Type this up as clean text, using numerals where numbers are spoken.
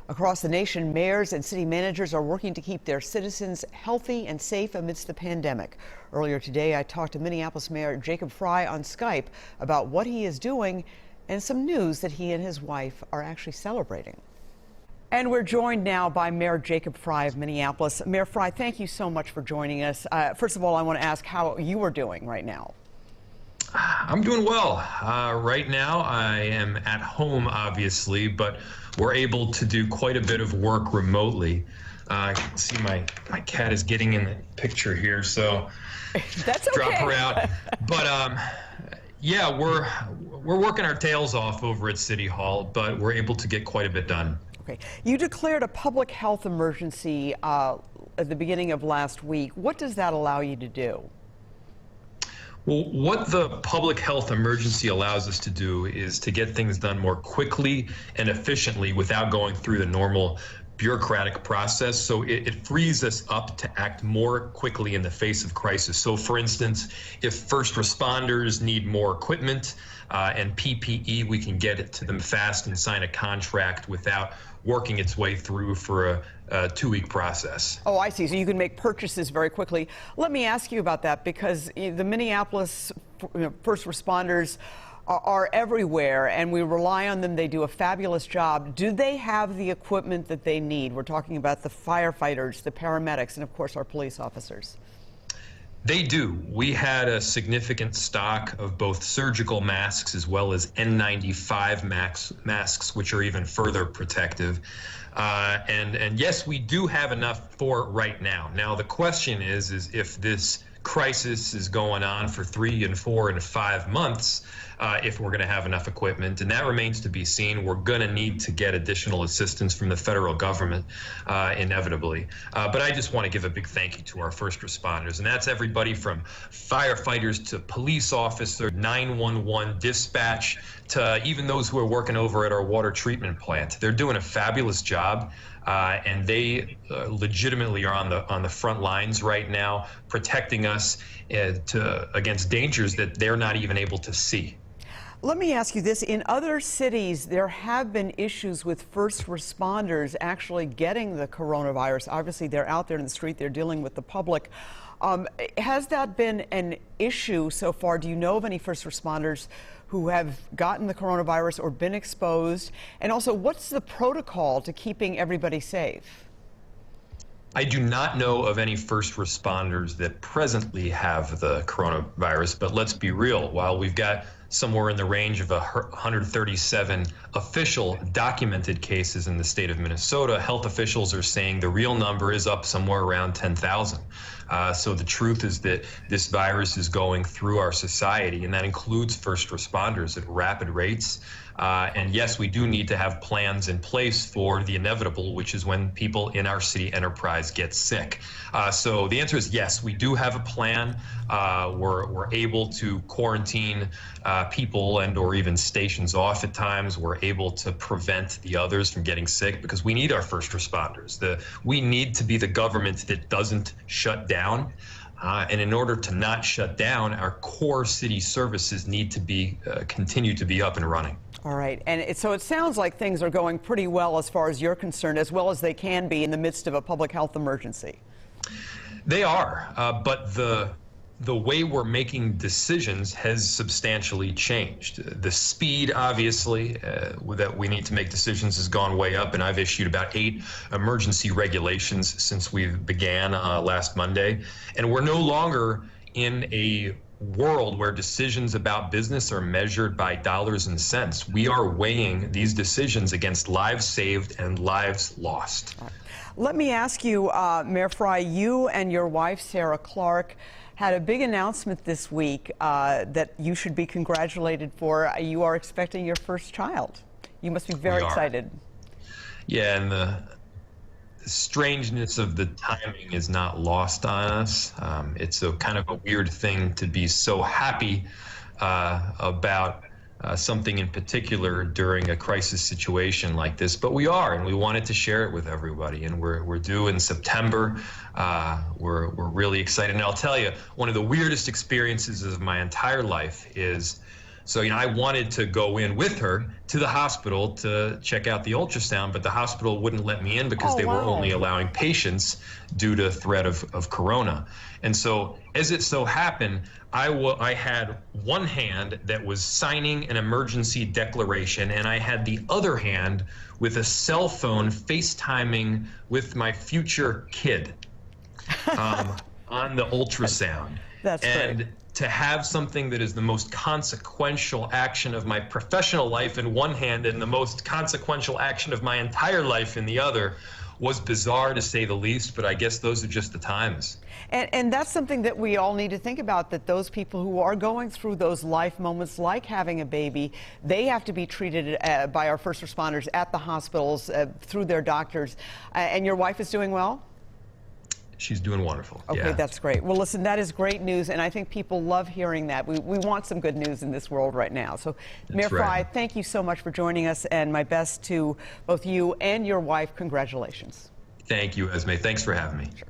Across the nation, mayors and city managers are working to keep their citizens healthy and safe amidst the pandemic. Earlier today, I talked to Minneapolis Mayor Jacob Frey on Skype about what he is doing and some news that he and his wife are actually celebrating. And we're joined now by Mayor Jacob Frey of Minneapolis. Mayor Frey, thank you so much for joining us. First of all, I want to ask how you are doing right now. I'm doing well. Right now, I am at home, obviously, but we're able to do quite a bit of work remotely. I can see my cat is getting in the picture here, so that's okay. Drop her out. But yeah, we're working our tails off over at City Hall, but we're able to get quite a bit done. Okay. You declared a public health emergency at the beginning of last week. What does that allow you to do? Well, what the public health emergency allows us to do is to get things done more quickly and efficiently without going through the normal bureaucratic process. So it frees us up to act more quickly in the face of crisis. So for instance, if first responders need more equipment and PPE, we can get it to them fast and sign a contract without working its way through for a 2-week process. Oh, I see. So you can make purchases very quickly. Let me ask you about that, because the Minneapolis first responders are everywhere, and we rely on them. They do a fabulous job. Do they have the equipment that they need? We're talking about the firefighters, the paramedics, and of course our police officers. They do. We had a significant stock of both surgical masks as well as N95 masks, which are even further protective. And yes, we do have enough for right now. Now, the question is if this crisis is going on for 3 and 4 and 5 months, if we're going to have enough equipment, and that remains to be seen. We're going to need to get additional assistance from the federal government, inevitably. But I just want to give a big thank you to our first responders, and that's everybody from firefighters to police officers, 911 dispatch, to even those who are working over at our water treatment plant. They're doing a fabulous job. And they legitimately are on the front lines right now, protecting us against dangers that they're not even able to see. Let me ask you this. In other cities, there have been issues with first responders actually getting the coronavirus. Obviously, they're out there in the street. They're dealing with the public. Has that been an issue so far? Do you know of any first responders who have gotten the coronavirus or been exposed? And also, what's the protocol to keeping everybody safe? I do not know of any first responders that presently have the coronavirus, but let's be real. While we've got somewhere in the range of 137 official documented cases in the state of Minnesota, health officials are saying the real number is up somewhere around 10,000. So the truth is that this virus is going through our society, and that includes first responders at rapid rates. And yes, we do need to have plans in place for the inevitable, which is when people in our city enterprise get sick. So the answer is yes, we do have a plan. We're able to quarantine people and or even stations off at times. We're able to prevent the others from getting sick because we need our first responders. We need to be the government that doesn't shut down. And in order to not shut down, our core city services need to continue to be up and running. All right. And so it sounds like things are going pretty well as far as you're concerned, as well as they can be in the midst of a public health emergency. They are, but the way we're making decisions has substantially changed. The speed, obviously, that we need to make decisions has gone way up, and I've issued about 8 emergency regulations since we began last Monday. And we're no longer in a world where decisions about business are measured by dollars and cents. We are weighing these decisions against lives saved and lives lost. Let me ask you, Mayor Frey, you and your wife, Sarah Clark, had a big announcement this week that you should be congratulated for. You are expecting your first child. You must be very excited. Yeah, and the strangeness of the timing is not lost on us. It's a kind of a weird thing to be so happy about something in particular during a crisis situation like this, but we are, and we wanted to share it with everybody. And we're due in September. We're really excited. And I'll tell you, one of the weirdest experiences of my entire life is So, I wanted to go in with her to the hospital to check out the ultrasound, but the hospital wouldn't let me in because they were only allowing patients due to threat of corona. And so, as it so happened, I had one hand that was signing an emergency declaration, and I had the other hand with a cell phone FaceTiming with my future kid on the ultrasound. That's and great. To have something that is the most consequential action of my professional life in one hand and the most consequential action of my entire life in the other was bizarre, to say the least, but I guess those are just the times. And that's something that we all need to think about, that those people who are going through those life moments like having a baby, they have to be treated by our first responders at the hospitals through their doctors. And your wife is doing well? She's doing wonderful. Okay, yeah. That's great. Well, listen, that is great news, and I think people love hearing that. We want some good news in this world right now. So, Mayor Frey, thank you so much for joining us, and my best to both you and your wife. Congratulations. Thank you, Esme. Thanks for having me. Sure.